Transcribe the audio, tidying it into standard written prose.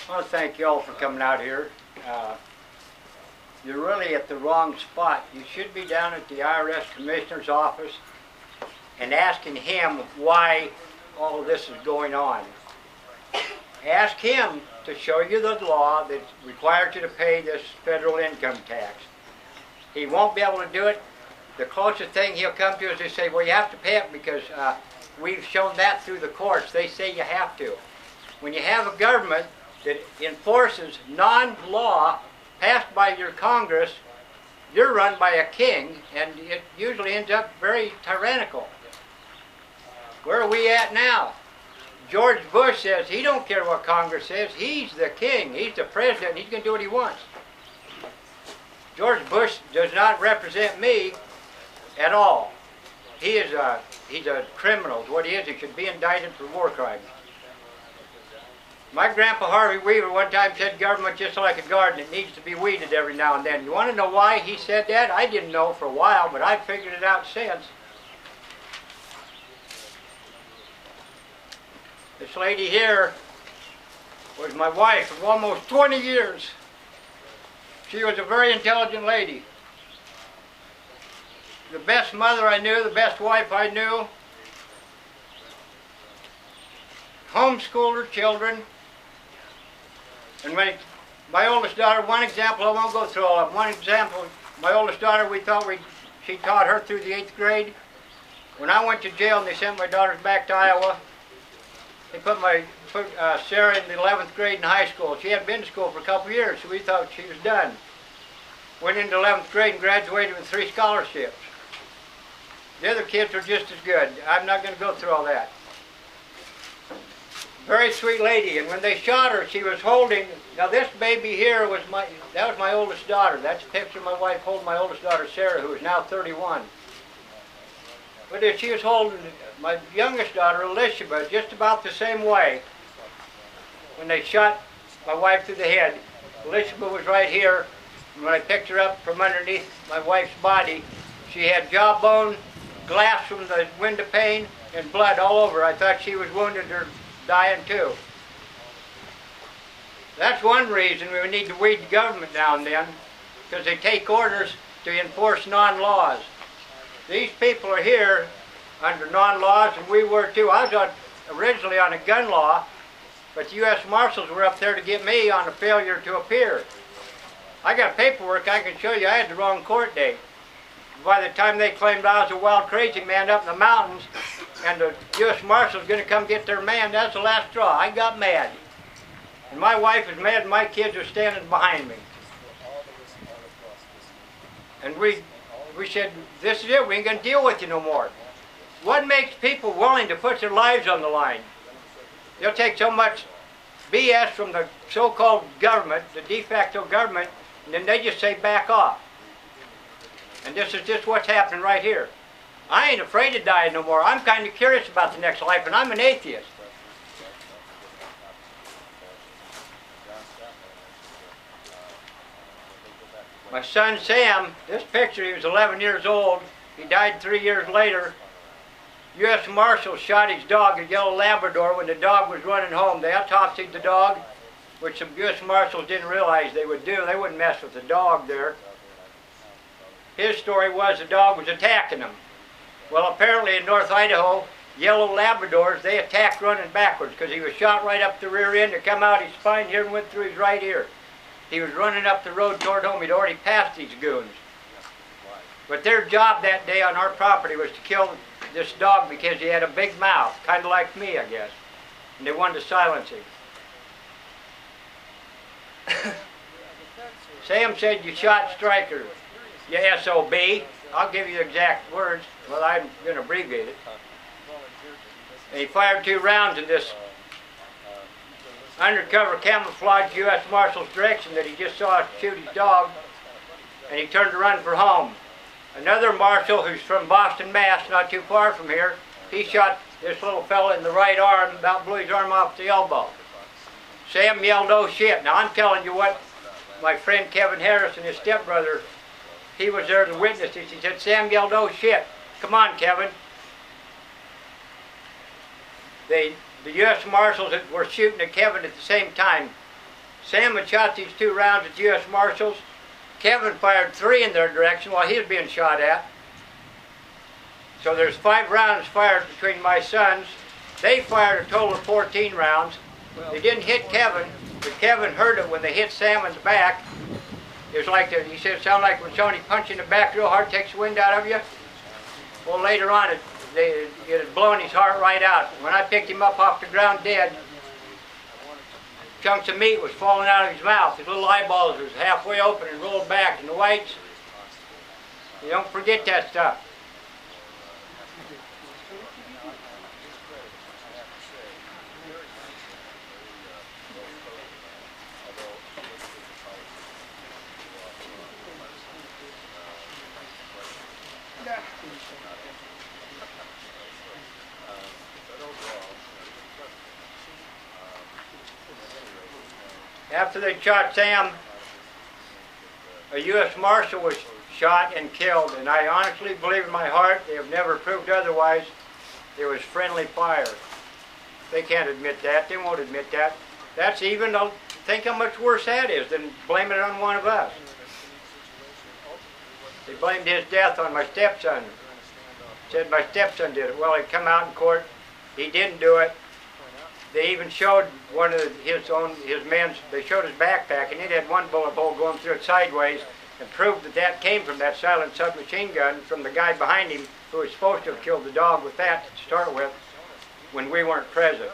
I want to thank you all for coming out here. You're really at the wrong spot. You should be down at the IRS Commissioner's office and asking him why all of this is going on. Ask him to show you the law that requires you to pay this federal income tax. He won't be able to do it. The closest thing he'll come to is to say, well, you have to pay it because we've shown that through the courts. They say you have to. When you have a government that enforces non-law passed by your Congress, you're run by a king, and it usually ends up very tyrannical. Where are we at now? George Bush says he don't care what Congress says. He's the king. He's the president. He's going to do what he wants. George Bush does not represent me at all. He's a criminal. What he is, he should be indicted for war crimes. My grandpa Harvey Weaver one time said government just like a garden. It needs to be weeded every now and then. You want to know why he said that? I didn't know for a while, but I've figured it out since. This lady here was my wife of almost 20 years. She was a very intelligent lady. The best mother I knew, the best wife I knew. Homeschooled her children. And when my oldest daughter, one example, I won't go through all of them. One example, my oldest daughter, she taught her through the 8th grade. When I went to jail and they sent my daughters back to Iowa, they put Sarah in the 11th grade in high school. She hadn't been to school for a couple of years, so we thought she was done. Went into 11th grade and graduated with 3 scholarships. The other kids were just as good. I'm not going to go through all that. Very sweet lady, and when they shot her, she was holding, now this baby here was that was my oldest daughter. That's a picture of my wife holding my oldest daughter, Sarah, who is now 31. But she was holding my youngest daughter, Elizabeth, just about the same way. When they shot my wife through the head, Elizabeth was right here, and when I picked her up from underneath my wife's body, she had jawbone, glass from the window pane, and blood all over. I thought she was wounded or dying too. That's one reason we need to weed the government now and then, because they take orders to enforce non-laws. These people are here under non-laws, and we were too. I was originally on a gun law, but the U.S. Marshals were up there to get me on a failure to appear. I got paperwork I can show you. I had the wrong court date. By the time they claimed I was a wild crazy man up in the mountains, and the U.S. Marshals going to come get their man, that's the last straw. I got mad. And my wife is mad and my kids are standing behind me. And we said, this is it, we ain't going to deal with you no more. What makes people willing to put their lives on the line? They'll take so much BS from the so-called government, the de facto government, and then they just say back off. And this is just what's happening right here. I ain't afraid to die no more. I'm kind of curious about the next life, and I'm an atheist. My son Sam, this picture, he was 11 years old. He died 3 years later. U.S. Marshals shot his dog, a yellow Labrador, when the dog was running home. They autopsied the dog, which the U.S. Marshals didn't realize they would do. They wouldn't mess with the dog there. His story was the dog was attacking him. Well, apparently in North Idaho, yellow Labradors, they attacked running backwards because he was shot right up the rear end to come out his spine here and went through his right ear. He was running up the road toward home. He'd already passed these goons. But their job that day on our property was to kill this dog because he had a big mouth, kind of like me, I guess. And they wanted to silence him. Sam said, you shot Stryker. You SOB. I'll give you the exact words. Well, I'm going to abbreviate it. And he fired 2 rounds in this undercover camouflage U.S. Marshal's direction that he just saw shoot his dog, and he turned to run for home. Another marshal who's from Boston, Mass, not too far from here, he shot this little fella in the right arm, about blew his arm off the elbow. Sam yelled, oh shit. Now I'm telling you what my friend Kevin Harris and his stepbrother, he was there to witness this. He said, Sam yelled, oh shit. Come on, Kevin. The U.S. Marshals that were shooting at Kevin at the same time, Sam had shot these 2 rounds at U.S. Marshals. Kevin fired 3 in their direction while he was being shot at. So there's 5 rounds fired between my sons. They fired a total of 14 rounds. They didn't hit Kevin, but Kevin heard it when they hit Sam in the back. It was like, he said, it sounded like when somebody punched you in the back real hard, takes the wind out of you. Well, later on, it had blown his heart right out. When I picked him up off the ground dead, chunks of meat was falling out of his mouth. His little eyeballs was halfway open and rolled back, and the whites, you don't forget that stuff. After they shot Sam, a U.S. Marshal was shot and killed, and I honestly believe in my heart, they have never proved otherwise, it was friendly fire. They can't admit that, they won't admit that. That's even, think how much worse that is than blaming it on one of us. They blamed his death on my stepson. Said my stepson did it. Well, he come out in court, he didn't do it. They even showed one of his men's, they showed his backpack, and it had 1 bullet hole going through it sideways, and proved that that came from that silent submachine gun from the guy behind him who was supposed to have killed the dog with that to start with when we weren't present.